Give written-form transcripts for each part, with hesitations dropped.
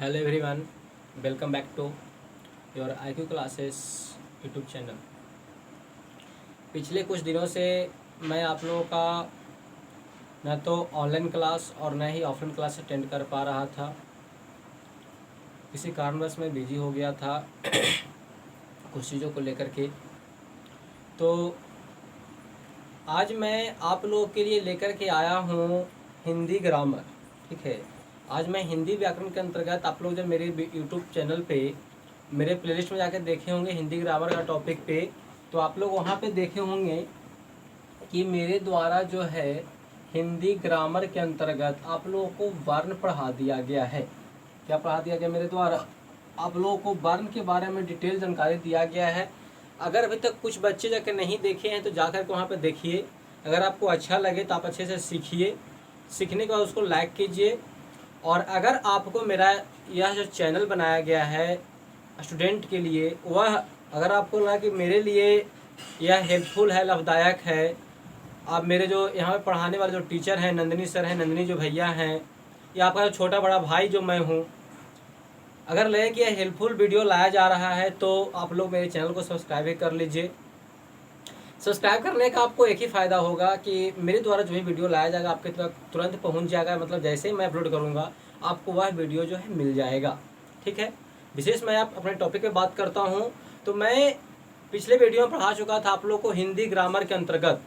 Hello everyone, welcome back to your IQ classes YouTube channel. पिछले कुछ दिनों से मैं आप लोगों का न तो ऑनलाइन क्लास और न ही ऑफलाइन क्लास अटेंड कर पा रहा था। किसी कारणवश मैं बिजी हो गया था कुछ चीज़ों को लेकर के। तो आज मैं आप लोगों के लिए लेकर के आया हूँ हिंदी ग्रामर। ठीक है, आज मैं हिंदी व्याकरण के अंतर्गत आप लोग जब मेरे यूट्यूब चैनल पे मेरे प्लेलिस्ट में जाकर देखे होंगे हिंदी ग्रामर का टॉपिक पे, तो आप लोग वहाँ पे देखे होंगे कि मेरे द्वारा जो है हिंदी ग्रामर के अंतर्गत आप लोगों को वर्ण पढ़ा दिया गया है। क्या पढ़ा दिया गया मेरे द्वारा? आप लोगों को वर्ण के बारे में डिटेल जानकारी दिया गया है। अगर अभी तक कुछ बच्चे जाकर नहीं देखे हैं तो जाकर के वहाँ पे देखिए। अगर आपको अच्छा लगे तो आप अच्छे से सीखिए, सीखने के बाद उसको लाइक कीजिए। और अगर आपको मेरा यह जो चैनल बनाया गया है स्टूडेंट के लिए, वह अगर आपको लगा कि मेरे लिए यह हेल्पफुल है, लाभदायक है, आप मेरे जो यहाँ पे पढ़ाने वाले जो टीचर हैं, नंदिनी सर हैं, नंदिनी जो भैया हैं, या आपका जो छोटा बड़ा भाई जो मैं हूँ, अगर लगे कि यह हेल्पफुल वीडियो लाया जा रहा है तो आप लोग मेरे चैनल को सब्सक्राइब भी कर लीजिए। सब्सक्राइब करने का आपको एक ही फ़ायदा होगा कि मेरे द्वारा जो भी वीडियो लाया जाएगा आपके तक तुरंत पहुंच जाएगा। मतलब जैसे ही मैं अपलोड करूंगा आपको वह वीडियो जो है मिल जाएगा। ठीक है, विशेष मैं आप अपने टॉपिक पे बात करता हूं तो मैं पिछले वीडियो में पढ़ा चुका था आप लोग को हिंदी ग्रामर के अंतर्गत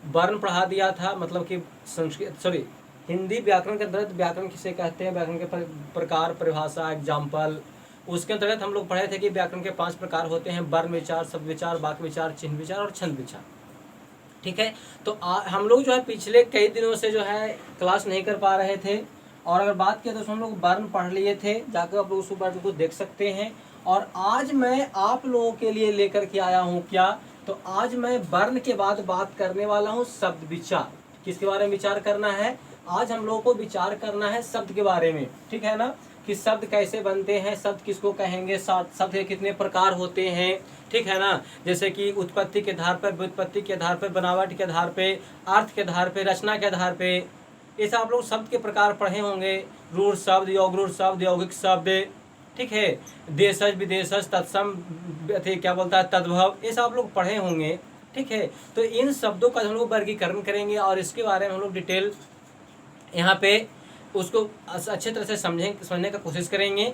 वर्ण पढ़ा दिया था। मतलब कि संस्कृत हिंदी व्याकरण के अंतर्गत व्याकरण किसे कहते हैं, व्याकरण के प्रकार, परिभाषा, एग्जाम्पल, उसके अंतर्गत हम लोग पढ़े थे कि व्याकरण के 5 प्रकार होते हैं: वर्ण विचार, शब्द विचार, वाक्य विचार, चिन्ह विचार और छंद विचार। ठीक है, तो हम लोग जो है पिछले कई दिनों से जो है क्लास नहीं कर पा रहे थे। और अगर बात किया तो हम लोग वर्ण पढ़ लिए थे, जाकर आप लोग उस वर्ण को देख सकते हैं। और आज मैं आप लोगों के लिए लेकर के आया हूँ क्या, तो आज मैं वर्ण के बाद बात करने वाला हूँ शब्द विचार। किसके बारे में विचार करना है? आज हम लोगों को विचार करना है शब्द के बारे में। ठीक है ना, कि शब्द कैसे बनते हैं, शब्द किसको कहेंगे, शब्द के कितने प्रकार होते हैं। ठीक है ना, जैसे कि उत्पत्ति के आधार पर, व्युत्पत्ति के आधार पर, बनावट के आधार पे, अर्थ के आधार पे, रचना के आधार पे, ऐसा आप लोग शब्द के प्रकार पढ़े होंगे। रूढ़ शब्द, यौगरूढ़ शब्द, यौगिक शब्द, ठीक है, देशज, विदेशज, तत्सम, क्या बोलता है, तद्भव, ये सब आप लोग पढ़े होंगे। ठीक है, तो इन शब्दों का हम लोग वर्गीकरण करेंगे और इसके बारे में हम लोग डिटेल यहाँ पे उसको अच्छे तरह से समझने का कोशिश करेंगे।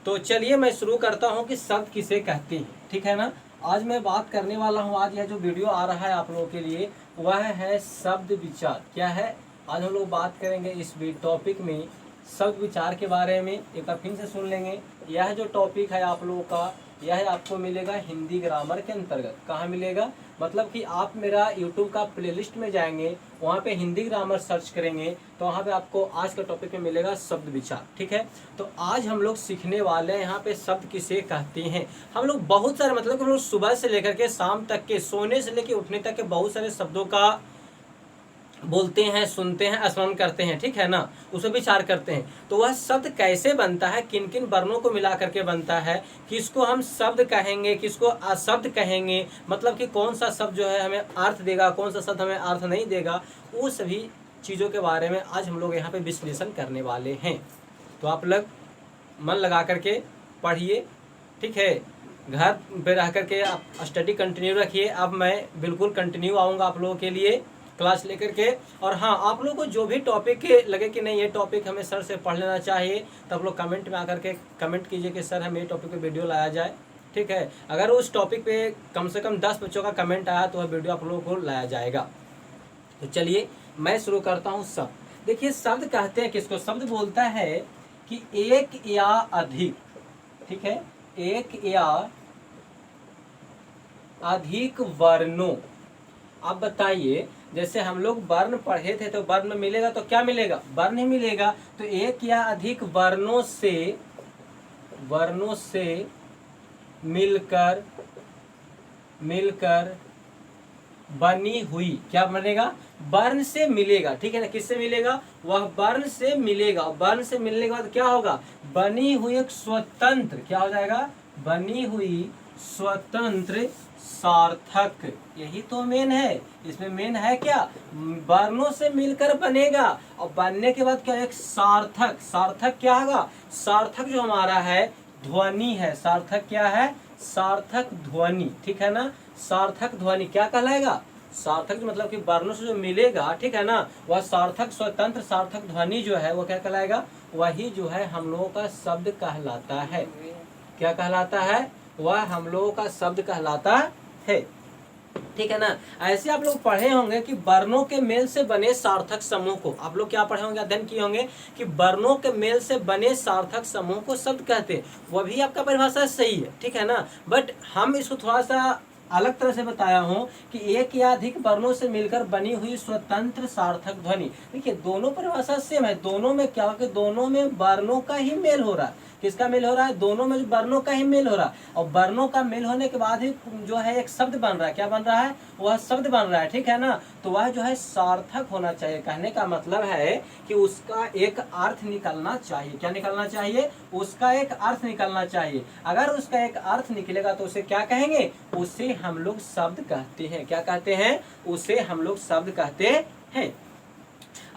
तो चलिए मैं शुरू करता हूँ कि शब्द किसे कहते हैं। ठीक है ना, आज मैं बात करने वाला हूँ, आज यह जो वीडियो आ रहा है आप लोगों के लिए वह है शब्द विचार। क्या है? आज हम लोग बात करेंगे इस टॉपिक में शब्द विचार के बारे में। एक बार फिर से सुन लेंगे, यह जो टॉपिक है आप लोगों का, यह आपको मिलेगा हिंदी ग्रामर के अंतर्गत। कहाँ मिलेगा? मतलब कि आप मेरा यूट्यूब का प्लेलिस्ट में जाएंगे, वहाँ पे हिंदी ग्रामर सर्च करेंगे तो वहाँ पे आपको आज का टॉपिक में मिलेगा शब्द विचार। ठीक है, तो आज हम लोग सीखने वाले हैं यहाँ पे शब्द किसे कहते हैं। हम लोग बहुत सारे, मतलब कि हम लोग सुबह से लेकर के शाम तक के, सोने से लेकर उठने तक के बहुत सारे शब्दों का बोलते हैं, सुनते हैं, स्मरण करते हैं। ठीक है ना, उसे विचार करते हैं। तो वह शब्द कैसे बनता है, किन किन वर्णों को मिला करके बनता है, किसको हम शब्द कहेंगे, किसको अशब्द कहेंगे, मतलब कि कौन सा शब्द जो है हमें अर्थ देगा, कौन सा शब्द हमें अर्थ नहीं देगा, वो सभी चीज़ों के बारे में आज हम लोग यहाँ पे विश्लेषण करने वाले हैं। तो आप लोग मन लगा करके पढ़िए। ठीक है, घर पे रह करके आप स्टडी कंटिन्यू रखिए। अब मैं बिल्कुल कंटिन्यू आऊँगा आप लोगों के लिए क्लास लेकर के। और हाँ, आप लोगों को जो भी टॉपिक लगे कि नहीं ये टॉपिक हमें सर से पढ़ लेना चाहिए, तो आप लोग कमेंट में आकर के कमेंट कीजिए कि सर हमें ये टॉपिक पे वीडियो लाया जाए। ठीक है, अगर उस टॉपिक पे कम से कम 10 बच्चों का कमेंट आया तो वह वीडियो आप लोगों को लाया जाएगा। तो चलिए मैं शुरू करता हूँ। शब्द देखिए, शब्द कहते हैं किसको? शब्द बोलता है कि एक या अधिक, ठीक है, एक या अधिक वर्णों। आप बताइए, जैसे हम लोग वर्ण पढ़े थे तो वर्ण में मिलेगा तो क्या मिलेगा? वर्ण ही मिलेगा। तो एक या अधिक वर्णों से मिलकर बनी हुई, क्या बनेगा? वर्ण से मिलेगा। ठीक है ना, किससे मिलेगा? वह वर्ण से मिलेगा। वर्ण से मिलने के बाद क्या होगा? बनी हुई एक स्वतंत्र, क्या हो जाएगा? बनी हुई स्वतंत्र सार्थक, यही तो मेन है। इसमें मेन है क्या, वर्णों से मिलकर बनेगा और बनने के बाद क्या, एक सार्थक। सार्थक क्या होगा, सार्थक जो हमारा है ध्वनि है। सार्थक क्या है, सार्थक ध्वनि, ठीक है ना। सार्थक ध्वनि क्या कहलाएगा, सार्थक मतलब कि वर्णों से जो मिलेगा, ठीक है ना, वह सार्थक स्वतंत्र सार्थक ध्वनि जो है वो क्या कहलाएगा, वही जो है हम लोगों का शब्द कहलाता है। क्या कहलाता है, वह हम लोगों का शब्द कहलाता है, ठीक है ना। ऐसे आप लोग पढ़े होंगे कि वर्णों के मेल से बने सार्थक समूह को, आप लोग क्या पढ़े होंगे, अध्ययन किए होंगे कि वर्णों के मेल से बने सार्थक समूह को शब्द कहते हैं। वह भी आपका परिभाषा सही है, ठीक है ना। बट हम इसको थोड़ा सा अलग तरह से बताया हूँ कि एक या अधिक वर्णों से मिलकर बनी हुई स्वतंत्र सार्थक ध्वनि। देखिए दोनों परिभाषा सेम है, दोनों में क्या, कि दोनों में वर्णों का ही मेल हो रहा है। किसका मेल हो रहा है, दोनों में वर्णों का ही मेल हो रहा है। और वर्णों का मेल होने के बाद ही जो है एक शब्द बन रहा है। क्या बन रहा है, वह शब्द बन रहा है, ठीक है ना। तो वह जो है सार्थक होना चाहिए। कहने का मतलब है कि उसका एक अर्थ निकलना चाहिए। क्या निकलना चाहिए, उसका एक अर्थ निकलना चाहिए। अगर उसका एक अर्थ निकलेगा तो उसे क्या कहेंगे, उसे हम लोग शब्द कहते हैं। क्या कहते हैं, उसे हम लोग शब्द कहते हैं।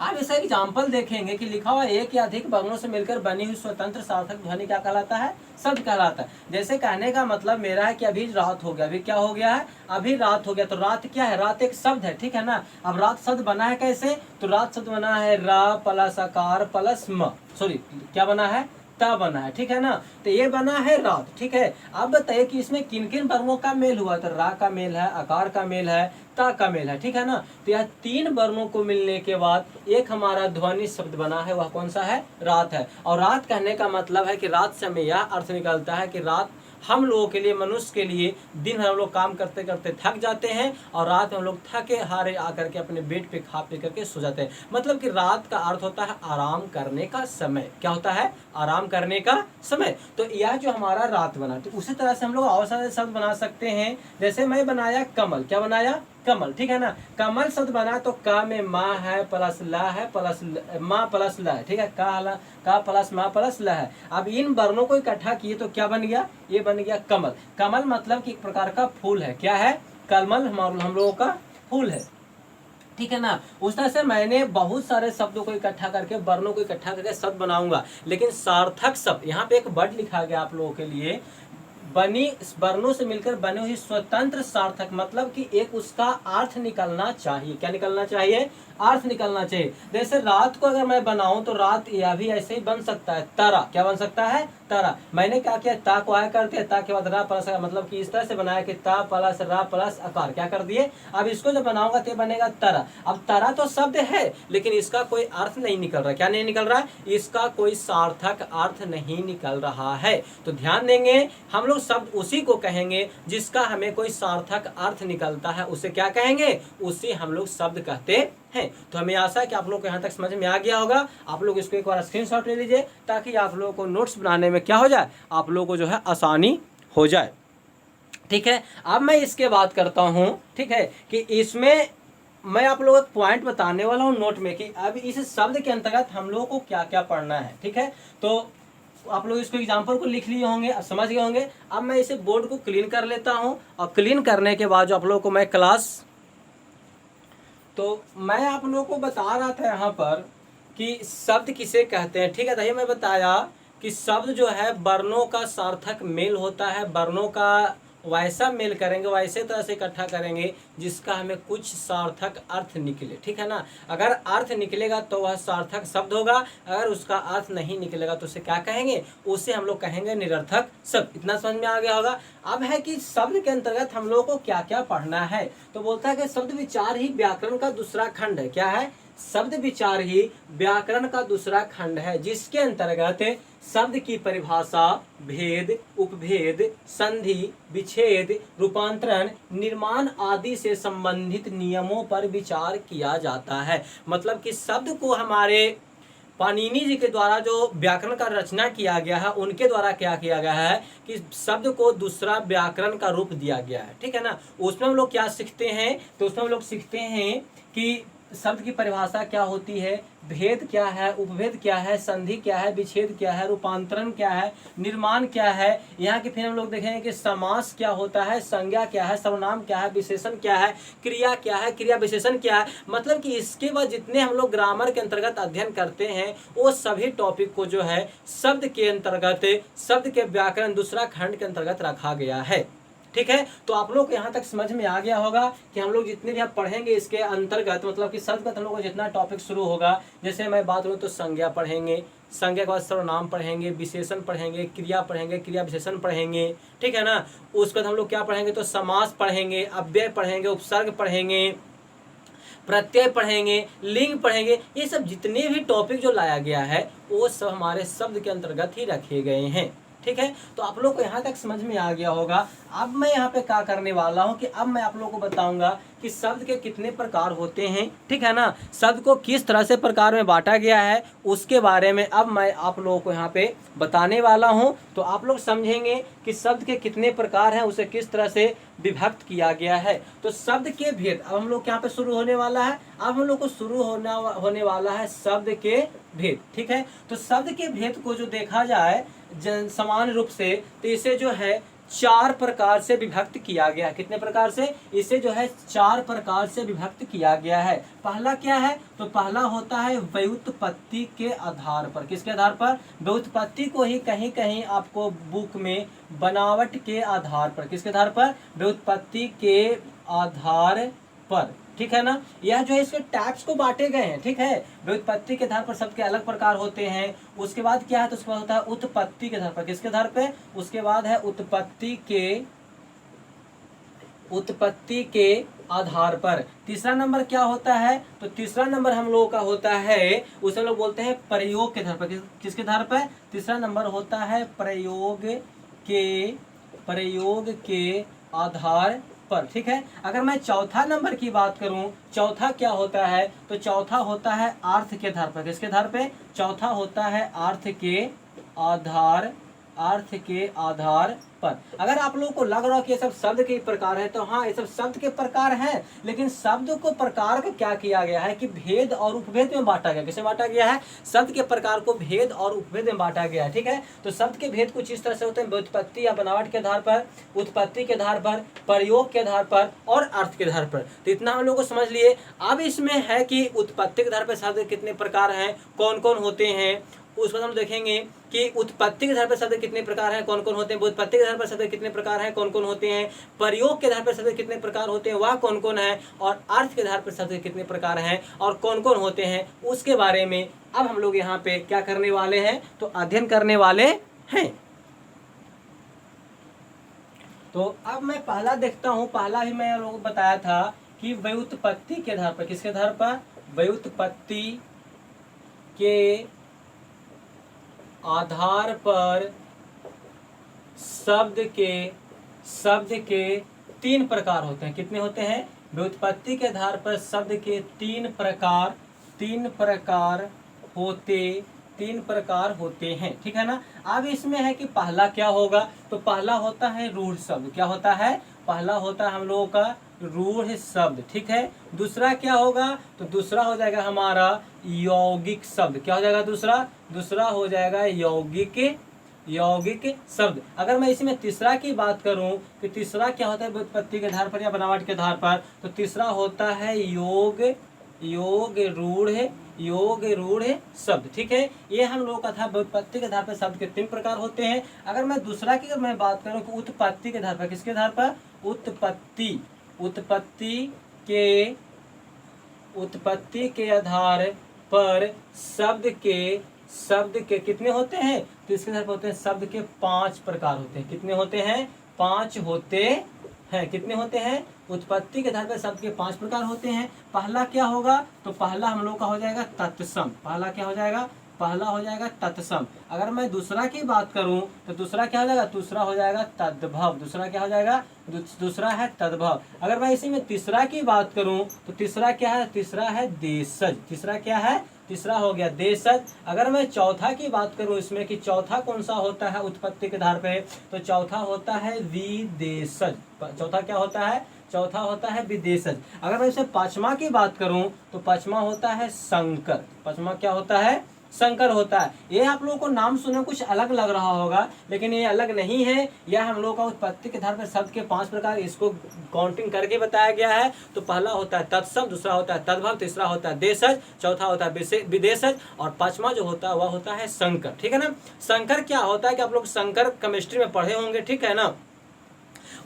आप इसका एग्जाम्पल देखेंगे कि लिखा हुआ एक या अधिक वर्णों से मिलकर बनी हुई स्वतंत्र सार्थक ध्वनि क्या कहलाता है, शब्द कहलाता है। जैसे कहने का मतलब मेरा है कि अभी रात हो गया। अभी क्या हो गया है, अभी रात हो गया। तो रात क्या है, रात एक शब्द है, ठीक है ना। अब रात शब्द बना है कैसे, तो रात शब्द बना है रा प्लस आकार प्लस म, सॉरी क्या बना है, ता बना है, ठीक है ना। तो ये बना है रात, ठीक है। अब बताइए कि इसमें किन किन वर्णों का मेल हुआ, तो रा का मेल है, आकार का मेल है, ता का मेल है, ठीक है ना। तो यह तीन वर्णों को मिलने के बाद एक हमारा ध्वनि शब्द बना है, वह कौन सा है, रात है। और रात कहने का मतलब है कि रात से हमें यह अर्थ निकलता है कि रात हम लोगों के लिए, मनुष्य के लिए, दिन भर हम लोग काम करते करते थक जाते हैं और रात में हम लोग थके हारे आकर के अपने बेड पे खा पी करके सो जाते हैं। मतलब कि रात का अर्थ होता है आराम करने का समय। क्या होता है, आराम करने का समय। तो यह जो हमारा रात बना, तो उसी तरह से हम लोग और सारे शब्द बना सकते हैं। जैसे मैं बनाया कमल, क्या बनाया, कमल, ठीक है ना। कमल शब्द बना तो का में माँ है प्लस ला है प्लस माँ प्लस ला है, ठीक है। का प्लस माँ प्लस ला है। अब इन वर्णों को इकट्ठा किए तो क्या बन गया, ये बन गया कमल। कमल मतलब कि एक प्रकार का फूल है। क्या है, कमल हम लोगों का फूल है, ठीक है ना। उस तरह से मैंने बहुत सारे शब्दों को इकट्ठा करके, वर्णों को इकट्ठा करके शब्द बनाऊंगा। लेकिन सार्थक शब्द, यहाँ पे एक वर्ड लिखा गया आप लोगों के लिए, बनी वर्णों से मिलकर बनी हुई स्वतंत्र सार्थक, मतलब कि एक उसका अर्थ निकलना चाहिए। क्या निकलना चाहिए, अर्थ निकलना चाहिए। जैसे रात को अगर मैं बनाऊं तो रात यह भी ऐसे ही बन सकता है, तारा। क्या बन सकता है, तारा। मैंने क्या किया, ता को आया करते हैं, ता के बाद रा प्लस, मतलब कि इस तरह से बनाया कि ता प्लस रा प्लस आकार, क्या कर दिए। अब इसको जब बनाऊंगा तो बनेगा तारा। अब तारा तो शब्द है लेकिन इसका कोई अर्थ नहीं निकल रहा। क्या नहीं निकल रहा है, इसका कोई सार्थक अर्थ नहीं निकल रहा है। तो ध्यान देंगे, हम लोग शब्द उसी को कहेंगे जिसका हमें कोई सार्थक अर्थ निकलता है, उसे क्या कहेंगे, उसे हम लोग शब्द कहते हैं। तो हमें आशा है कि आप लोग को यहाँ तक समझ में आ गया होगा। आप लोग इसको एक बार स्क्रीनशॉट ले लीजिए ताकि आप लोगों को नोट्स बनाने में क्या हो जाए, आप लोगों को जो है आसानी हो जाए, ठीक है। अब मैं इसके बात करता हूँ, ठीक है, कि इसमें मैं आप लोगों को पॉइंट बताने वाला हूँ नोट में कि अब इस शब्द के अंतर्गत हम लोगों को क्या क्या पढ़ना है, ठीक है। तो आप लोग इसको एग्जाम्पल को लिख लिए होंगे, अब समझ गए होंगे। अब मैं इसे बोर्ड को क्लीन कर लेता हूँ और क्लीन करने के बाद जो आप लोगों को मैं क्लास, तो मैं आप लोगों को बता रहा था यहाँ पर कि शब्द किसे कहते हैं, ठीक है। तो मैं बताया कि शब्द जो है वर्णों का सार्थक मेल होता है। वर्णों का वैसा मेल करेंगे, वैसे तरह से इकट्ठा करेंगे जिसका हमें कुछ सार्थक अर्थ निकले, ठीक है ना। अगर अर्थ निकलेगा तो वह सार्थक शब्द होगा, अगर उसका अर्थ नहीं निकलेगा तो उसे क्या कहेंगे, उसे हम लोग कहेंगे निरर्थक शब्द। इतना समझ में आ गया होगा। अब है कि शब्द के अंतर्गत हम लोगों को क्या क्या पढ़ना है। तो बोलता है कि शब्द विचार ही व्याकरण का दूसरा खंड है। क्या है, शब्द विचार ही व्याकरण का दूसरा खंड है, जिसके अंतर्गत शब्द की परिभाषा, भेद, उपभेद, संधि, विच्छेद, रूपांतरण, निर्माण आदि से संबंधित नियमों पर विचार किया जाता है। मतलब कि शब्द को हमारे पाणिनि जी के द्वारा जो व्याकरण का रचना किया गया है, उनके द्वारा क्या किया गया है कि शब्द को दूसरा व्याकरण का रूप दिया गया है, ठीक है ना। उसमें हम लोग क्या सीखते हैं, तो उसमें हम लोग सीखते हैं कि शब्द की परिभाषा क्या होती है, भेद क्या है, उपभेद क्या है, संधि क्या है, विच्छेद क्या है, रूपांतरण क्या है, निर्माण क्या है। यहाँ के फिर हम लोग देखेंगे कि समास क्या होता है, संज्ञा क्या है, सर्वनाम क्या है, विशेषण क्या है, क्रिया क्या है, क्रिया विशेषण क्या है। मतलब कि इसके बाद जितने हम लोग ग्रामर के अंतर्गत अध्ययन करते हैं वो सभी टॉपिक को जो है शब्द के अंतर्गत, शब्द के व्याकरण दूसरा खंड के अंतर्गत रखा गया है। ठीक है, तो आप लोग को यहाँ तक समझ में आ गया होगा कि हम लोग जितने भी आप पढ़ेंगे इसके अंतर्गत, मतलब कि शब्द हम लोग को जितना टॉपिक शुरू होगा, जैसे मैं बात करूँ तो संज्ञा पढ़ेंगे, संज्ञा के बाद सर्वनाम पढ़ेंगे, विशेषण पढ़ेंगे, क्रिया पढ़ेंगे, क्रिया विशेषण पढ़ेंगे, ठीक है ना। उसके बाद हम लोग क्या पढ़ेंगे, तो समास पढ़ेंगे, अव्यय पढ़ेंगे, उपसर्ग पढ़ेंगे, प्रत्यय पढ़ेंगे, लिंग पढ़ेंगे। ये सब जितने भी टॉपिक जो लाया गया है वो सब हमारे शब्द के अंतर्गत ही रखे गए हैं। ठीक है, तो आप लोग को यहाँ तक समझ में आ गया होगा। अब मैं यहाँ पे क्या करने वाला हूँ कि अब मैं आप लोगों को बताऊंगा कि शब्द के कितने प्रकार होते हैं। ठीक है ना, शब्द को किस तरह से प्रकार में बांटा गया है उसके बारे में अब मैं आप लोगों को यहाँ पे बताने वाला हूँ। तो आप लोग समझेंगे कि शब्द के कितने प्रकार हैं, उसे किस तरह से विभक्त किया गया है। तो शब्द के भेद अब हम लोग यहाँ पे शुरू होने वाला है। अब हम लोग को शुरू होने वाला है शब्द के भेद। ठीक है, तो शब्द के भेद को जो देखा जाए समान रूप से, तो इसे जो है 4 प्रकार से विभक्त किया गया है। कितने प्रकार से, इसे जो है 4 प्रकार से विभक्त किया गया है। पहला क्या है, तो पहला होता है व्युत्पत्ति के आधार पर। किसके आधार पर, व्युत्पत्ति को ही कहीं कहीं आपको बुक में बनावट के आधार पर, किसके आधार पर, व्युत्पत्ति के आधार पर। ठीक है ना, यह जो है इसके टाइप्स को बांटे गए हैं। ठीक है, व्युत्पत्ति के आधार पर सबके अलग प्रकार होते हैं। उसके बाद क्या है, तो उसके बाद होता है उत्पत्ति के आधार पर। किसके आधार पे, उसके बाद है उत्पत्ति के आधार पर। तीसरा नंबर क्या होता है, तो तीसरा नंबर हम लोगों का होता है, उसे लोग बोलते हैं प्रयोग के आधार पर। किसके आधार पर, तीसरा नंबर होता है प्रयोग के आधार पर। ठीक है, अगर मैं चौथा नंबर की बात करूं, चौथा क्या होता है, तो चौथा होता है अर्थ के आधार पर। किसके आधार पे, चौथा होता है अर्थ के आधार पर। अगर आप लोगों को लग रहा हो कि ये सब शब्द के प्रकार है, तो हाँ ये सब शब्द के प्रकार हैं, लेकिन शब्द को प्रकार को क्या किया गया है कि भेद और उपभेद में बांटा गया। किसे बांटा गया है, शब्द के प्रकार को भेद और उपभेद में बांटा गया है। ठीक है, तो शब्द के भेद कुछ इस तरह से होते हैं, व्युत्पत्ति या बनावट के आधार पर, उत्पत्ति के आधार पर, प्रयोग के आधार पर और अर्थ के आधार पर। तो इतना हम लोग को समझ लिए। अब इसमें है कि उत्पत्ति के आधार पर शब्द कितने प्रकार हैं, कौन कौन होते हैं, उसको हम देखेंगे कि उत्पत्ति के आधार पर शब्द कितने प्रकार हैं, कौन कौन होते हैं, व्युत्पत्ति के आधार पर शब्द कितने प्रकार हैं, कौन कौन होते हैं, प्रयोग के आधार पर शब्द कितने प्रकार होते हैं, वह कौन कौन है, और अर्थ के आधार पर शब्द कितने प्रकार हैं और कौन कौन होते हैं, उसके बारे में अब हम लोग यहाँ पे क्या करने वाले हैं, तो अध्ययन करने वाले हैं। तो अब मैं पहला देखता हूँ, पहला ही मैं लोगों को बताया था कि व्युत्पत्ति के आधार पर। किसके आधार पर, व्युत्पत्ति के आधार पर शब्द के 3 प्रकार होते हैं। कितने होते हैं, व्युत्पत्ति के आधार पर शब्द के 3 प्रकार होते हैं। ठीक है ना, अब इसमें है कि पहला क्या होगा, तो पहला होता है रूढ़ शब्द। क्या होता है, पहला होता है हम लोगों का रूढ़ शब्द। ठीक है, दूसरा क्या होगा, तो दूसरा हो जाएगा हमारा यौगिक शब्द। क्या हो जाएगा, दूसरा हो जाएगा यौगिक शब्द। अगर मैं इसमें तीसरा की बात करूं कि तीसरा क्या होता है व्युत्पत्ति के आधार पर या बनावट के आधार पर, तो तीसरा होता है योग रूढ़ शब्द। ठीक है, ये हम लोगों का था व्युत्पत्ति के आधार पर शब्द के 3 प्रकार होते हैं। अगर मैं दूसरा की मैं बात करूं कि उत्पत्ति के आधार पर, किसके आधार पर, उत्पत्ति के आधार पर शब्द के कितने होते हैं, तो इसके आधार पर होते हैं शब्द के 5 प्रकार होते हैं। कितने होते हैं, 5 होते हैं। कितने होते हैं, उत्पत्ति के आधार पर शब्द के 5 प्रकार होते हैं। पहला क्या होगा, तो पहला हम लोग का हो जाएगा तत्सम। पहला क्या हो जाएगा, पहला हो जाएगा तत्सम। अगर मैं दूसरा की बात करूं तो दूसरा क्या हो जाएगा, दूसरा हो जाएगा तद्भव। दूसरा क्या हो जाएगा, दूसरा है तद्भव। अगर मैं इसी में तीसरा की बात करूं तो तीसरा क्या है, तीसरा है देशज। तीसरा क्या है, तीसरा हो गया देशज। अगर मैं चौथा की बात करूं इसमें कि चौथा कौन सा होता है उत्पत्ति के आधार पे, तो चौथा होता है विदेशज। चौथा क्या होता है, चौथा होता है विदेशज। अगर मैं इसमें पांचवा की बात करूं तो पांचवा होता है संकर। पांचवा क्या होता है? संकर होता है। ये आप लोगों को नाम सुने कुछ अलग लग रहा होगा, लेकिन ये अलग नहीं है। यह हम लोग का उत्पत्ति के आधार पर शब्द के 5 प्रकार, इसको काउंटिंग करके बताया गया है। तो पहला होता है तत्शब्द, दूसरा होता है तद्भव, तीसरा होता है देशज, चौथा होता है विदेशज, और पांचवा जो होता है वह होता है संकर। ठीक है ना। संकर क्या होता है कि आप लोग संकर केमिस्ट्री में पढ़े होंगे, ठीक है ना।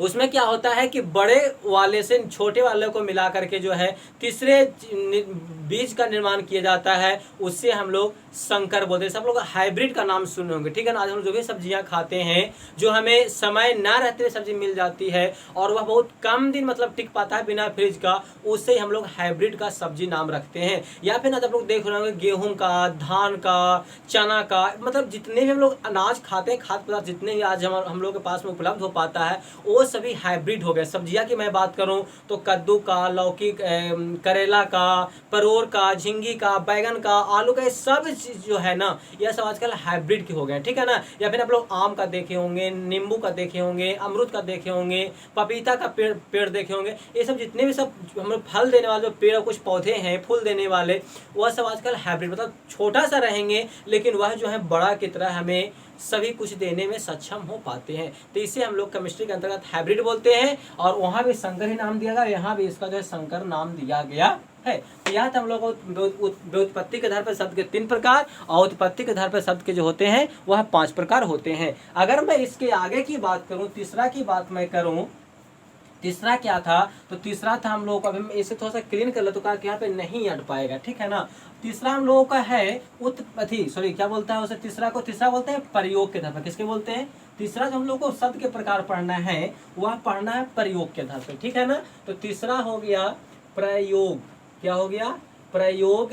उसमें क्या होता है कि बड़े वाले से छोटे वाले को मिला करके जो है तीसरे बीज का निर्माण किया जाता है, उससे हम लोग संकर बोलते हैं। सब लोग हाइब्रिड का नाम सुने होंगे, ठीक है ना। आज हम जो भी सब्जियां खाते हैं, जो हमें समय ना रहते हुए सब्जी मिल जाती है और वह बहुत कम दिन मतलब टिक पाता है बिना फ्रिज का, उससे हम लोग हाइब्रिड का सब्जी नाम रखते हैं। या फिर आप लोग देख रहे होंगे गेहूं का, धान का, चना का, मतलब जितने भी हम लोग अनाज खाते हैं, खाद्य पदार्थ जितने भी आज हम लोग के पास में उपलब्ध हो पाता है, वो सभी हाइब्रिड हो गए। सब्जियां की मैं बात करूं तो कद्दू का, लौकी, करेला का, परोर का, झिंगी का, बैगन का, आलू का, ये सब चीज जो है ना, यह सब आजकल हाइब्रिड के हो गए, ठीक है ना। या फिर आप लोग आम का देखे होंगे, नींबू का देखे होंगे, अमरूद का देखे होंगे, पपीता का पेड़ देखे होंगे। ये सब जितने भी सब हम लोग फल देने वाले पेड़ और कुछ पौधे हैं फूल देने वाले, वह सब आजकल हाइब्रिड, मतलब छोटा सा रहेंगे लेकिन वह जो है बड़ा की तरह हमें सभी कुछ देने में सक्षम हो पाते हैं। तो इसे हम लोग केमिस्ट्री के अंतर्गत हाइब्रिड बोलते हैं। और वहां भी संकर ही नाम दिया गया, यहाँ भी इसका जो है संकर नाम दिया गया है। तो यहाँ हम लोग व्युत्पत्ति के आधार पर शब्द के 3 प्रकार और उत्पत्ति के आधार पर शब्द के जो होते हैं वह 5 प्रकार होते हैं। अगर मैं इसके आगे की बात करूं, तीसरा की बात मैं करूं, तीसरा क्या था? तो तीसरा था हम लोगों का, अभी इसे थोड़ा सा क्लीन कर ले तो यहाँ पे नहीं अट पाएगा, ठीक है ना। तीसरा हम लोगों का है उत्पत्ति, सॉरी क्या बोलता है उसे, तीसरा बोलते हैं प्रयोग के आधार पर। किसके बोलते हैं? तीसरा जो हम लोग को शब्द के प्रकार पढ़ना है वह पढ़ना है प्रयोग के आधार पर, ठीक है ना। तो तीसरा हो गया प्रयोग। क्या हो गया? प्रयोग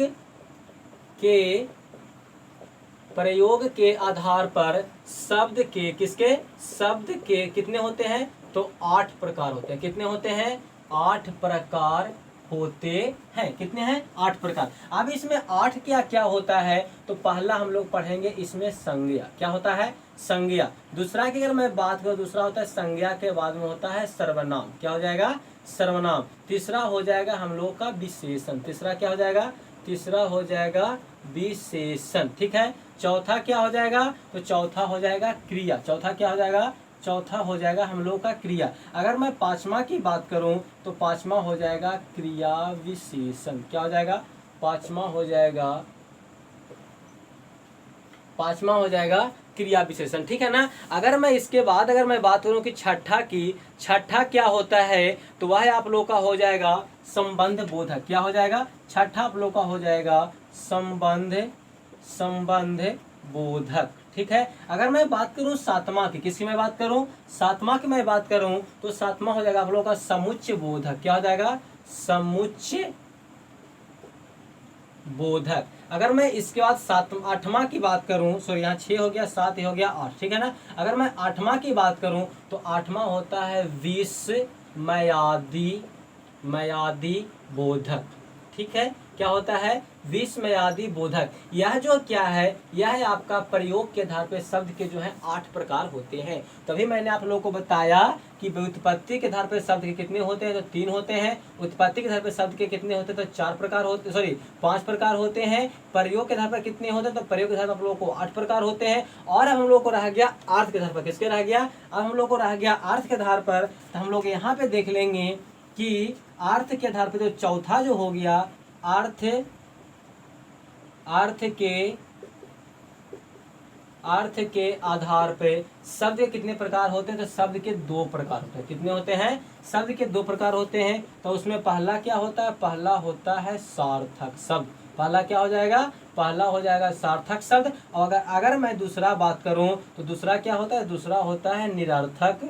के आधार पर शब्द के, किसके? शब्द के कितने होते हैं? तो 8 प्रकार होते हैं। कितने होते हैं? 8 प्रकार होते हैं। कितने हैं? 8 प्रकार। अब इसमें 8 क्या क्या होता है? तो पहला हम लोग पढ़ेंगे इसमें संज्ञा। क्या होता है? संज्ञा। दूसरा की अगर मैं बात करूं, दूसरा होता है संज्ञा के बाद में होता है सर्वनाम। क्या हो जाएगा? सर्वनाम। तीसरा हो जाएगा हम लोग का विशेषण। तीसरा क्या हो जाएगा? तीसरा हो जाएगा विशेषण, ठीक है। चौथा क्या हो जाएगा? तो चौथा हो जाएगा क्रिया। चौथा क्या हो जाएगा? चौथा हो जाएगा हम लोग का क्रिया। अगर मैं पांचवा की बात करूं तो पांचवा हो जाएगा क्रिया विशेषण। क्या हो जाएगा? पांचवा हो जाएगा क्रिया विशेषण, ठीक है ना। अगर मैं इसके बाद अगर मैं बात करूं कि छठा क्या होता है, तो वह आप लोग का हो जाएगा संबंध बोधक। क्या हो जाएगा? छठा आप लोग का हो जाएगा संबंध बोधक, ठीक है। अगर मैं बात करूं सातवां की, किसकी मैं बात करूं? सातवां की मैं बात करूं तो सातवां हो जाएगा आप लोगों का समुच्चय बोधक। क्या हो जाएगा? समुच्चय बोधक। अगर मैं इसके बाद आठवां की बात करूं, सॉरी यहाँ 6 हो गया, 7 हो गया, 8, ठीक है ना। अगर मैं आठवां की बात करूं तो आठवां होता है विस्मयादि बोधक, ठीक है। क्या होता है? विस्मयादि बोधक। यह जो क्या है, यह आपका प्रयोग के आधार पर शब्द के जो है 8 प्रकार होते हैं। तभी मैंने आप लोगों को बताया कि व्युत्पत्ति के आधार पर शब्द के कितने होते हैं, तो 3 होते हैं। उत्पत्ति के आधार पर शब्द के कितने होते हैं, तो 4 प्रकार होते, सॉरी 5 प्रकार होते हैं। प्रयोग के आधार पर कितने होते हैं, तो प्रयोग के आधार पर आप लोगों को 8 प्रकार होते हैं। और हम लोग को रह गया अर्थ के आधार पर, किसके रह गया? अब हम लोग को रह गया अर्थ के आधार पर। तो हम लोग यहाँ पे देख लेंगे कि अर्थ के आधार पर जो चौथा जो हो गया, अर्थ के आधार पे शब्द के कितने प्रकार होते हैं, तो शब्द के 2 प्रकार होते हैं। कितने होते हैं? शब्द के 2 प्रकार होते हैं। तो उसमें पहला क्या होता है? पहला होता है सार्थक शब्द। पहला क्या हो जाएगा? पहला हो जाएगा सार्थक शब्द। और अगर मैं दूसरा बात करूं तो दूसरा क्या होता है? दूसरा होता है निरर्थक।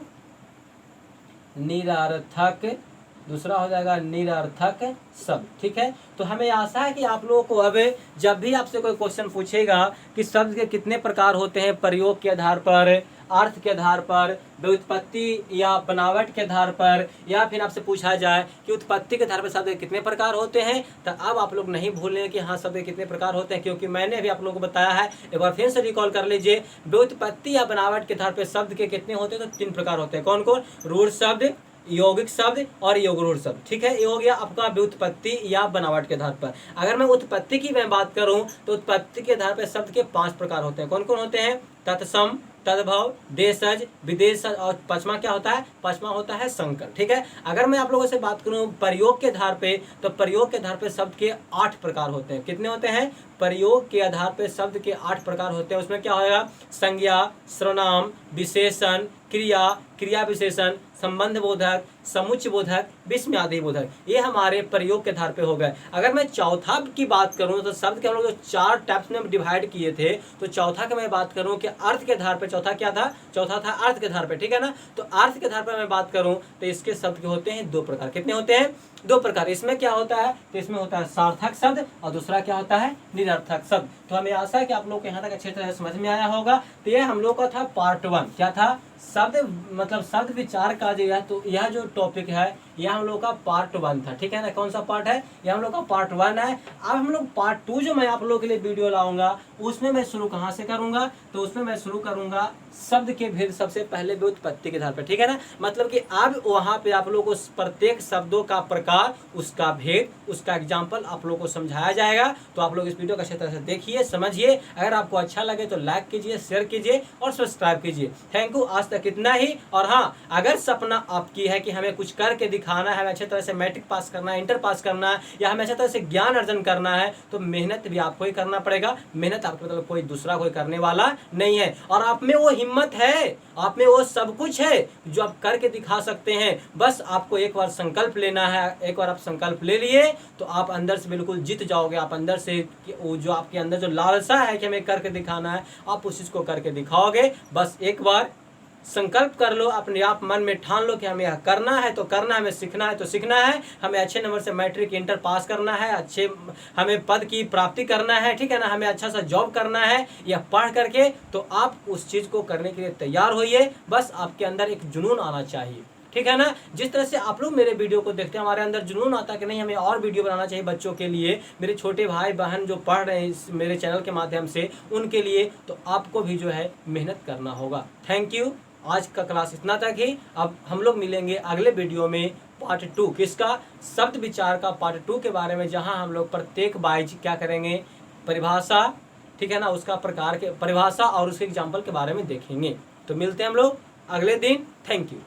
दूसरा हो जाएगा निरर्थक शब्द, ठीक है। तो हमें आशा है कि आप लोगों को अब जब भी आपसे कोई क्वेश्चन पूछेगा कि शब्द के कितने प्रकार होते हैं, प्रयोग के आधार पर, अर्थ के आधार पर, व्युत्पत्ति या बनावट के आधार पर, या फिर आपसे पूछा जाए कि उत्पत्ति के आधार पर शब्द के कितने प्रकार होते हैं, तो अब आप लोग नहीं भूलें कि हाँ शब्द के कितने प्रकार होते हैं, क्योंकि मैंने भी आप लोगों को बताया है। एक बार फिर से रिकॉल कर लीजिए। व्युत्पत्ति या बनावट के आधार पर शब्द के कितने होते हैं, तो 3 प्रकार होते हैं। कौन कौन? रूढ़ शब्द, यौगिक शब्द और यौगरूढ़ शब्द। ठीक है, ये हो गया आपका व्युत्पत्ति या बनावट के आधार पर। अगर मैं उत्पत्ति की मैं बात करूं तो उत्पत्ति के आधार पर शब्द के 5 प्रकार होते हैं। कौन कौन होते हैं? तत्सम, तद्भव, देशज, विदेशज और पांचवा क्या होता है? पांचवा होता है संकर। ठीक है, अगर मैं आप लोगों से बात करूं प्रयोग के आधार पे, तो प्रयोग के आधार पे शब्द के 8 प्रकार होते हैं। कितने होते हैं? प्रयोग के आधार पे शब्द के 8 प्रकार होते हैं। उसमें क्या होगा? संज्ञा, सर्वनाम, विशेषण, क्रिया, क्रिया विशेषण, संबंध बोधक, समुच्चय बोधक, विस्मयादि बोधक। ये हमारे प्रयोग के आधार पे हो गए। अगर मैं चौथा की बात करूं तो शब्द के हम लोग जो 4 टाइप्स में डिवाइड किए थे, तो चौथा की मैं बात करूं कि अर्थ के आधार पे, चौथा क्या था? चौथा था अर्थ के आधार पे। ठीक है ना, तो अर्थ के आधार पर मैं बात करूं तो इसके शब्द के होते हैं 2 प्रकार। कितने होते हैं? 2 प्रकार। इसमें क्या होता है? तो इसमें होता है सार्थक शब्द और दूसरा क्या होता है? निरर्थक शब्द। तो हमें आशा है कि आप लोग को यहाँ तक अच्छी तरह समझ में आया होगा। तो ये हम लोग का था पार्ट 1। क्या था? शब्द मतलब शब्द विचार का जो है, तो यह जो टॉपिक है यह हम लोग का पार्ट 1 था। ठीक है ना, कौन सा पार्ट है? यह हम लोग का पार्ट 1 है। अब हम लोग पार्ट 2 जो मैं आप लोगों के लिए वीडियो लाऊंगा, उसमें मैं शुरू कहाँ से करूंगा? तो उसमें मैं शुरू करूंगा शब्द के भेद सबसे पहले व्युत्पत्ति के आधार पर। ठीक है ना, मतलब कि अब वहाँ पे आप लोगों को प्रत्येक शब्दों का प्रकार, उसका भेद, उसका एग्जाम्पल आप लोगों को समझाया जाएगा। तो आप लोग इस वीडियो को अच्छी तरह से देखिए, समझिए। अगर आपको अच्छा लगे तो लाइक कीजिए, शेयर कीजिए और सब्सक्राइब कीजिए। थैंक यू, आज तक इतना ही। और हाँ, अगर सपना आपकी है कि हमें कुछ करके दिखाना है, हमें अच्छी तरह से मैट्रिक पास करना है, इंटर पास करना है, या हमें अच्छी तरह से ज्ञान अर्जन करना है, तो मेहनत भी आपको ही करना पड़ेगा। मेहनत आपको मतलब कोई दूसरा कोई करने वाला नहीं है। और आप में वो हिम्मत है, आप में वो सब कुछ है जो आप करके दिखा सकते हैं। बस आपको एक बार संकल्प लेना है। एक बार आप संकल्प ले लिए तो आप अंदर से बिल्कुल जीत जाओगे। आप अंदर से जो आपके अंदर जो लालसा है कि हमें करके दिखाना है, आप उस चीज को करके दिखाओगे। बस एक बार संकल्प कर लो, अपने आप मन में ठान लो कि हमें यह करना है तो करना है, हमें सीखना है तो सीखना है, हमें अच्छे नंबर से मैट्रिक इंटर पास करना है, अच्छे हमें पद की प्राप्ति करना है। ठीक है ना, हमें अच्छा सा जॉब करना है या पढ़ करके, तो आप उस चीज़ को करने के लिए तैयार होइए। बस आपके अंदर एक जुनून आना चाहिए। ठीक है ना, जिस तरह से आप लोग मेरे वीडियो को देखते हैं, हमारे अंदर जुनून आता है कि नहीं हमें और वीडियो बनाना चाहिए बच्चों के लिए, मेरे छोटे भाई बहन जो पढ़ रहे हैं इस मेरे चैनल के माध्यम से, उनके लिए, तो आपको भी जो है मेहनत करना होगा। Thank you. आज का क्लास इतना तक ही। अब हम लोग मिलेंगे अगले वीडियो में पार्ट 2। किसका? शब्द विचार का पार्ट 2 के बारे में, जहां हम लोग प्रत्येक वाइज क्या करेंगे? परिभाषा, ठीक है ना, उसका प्रकार के परिभाषा और उसके एग्जाम्पल के बारे में देखेंगे। तो मिलते हैं हम लोग अगले दिन। Thank you.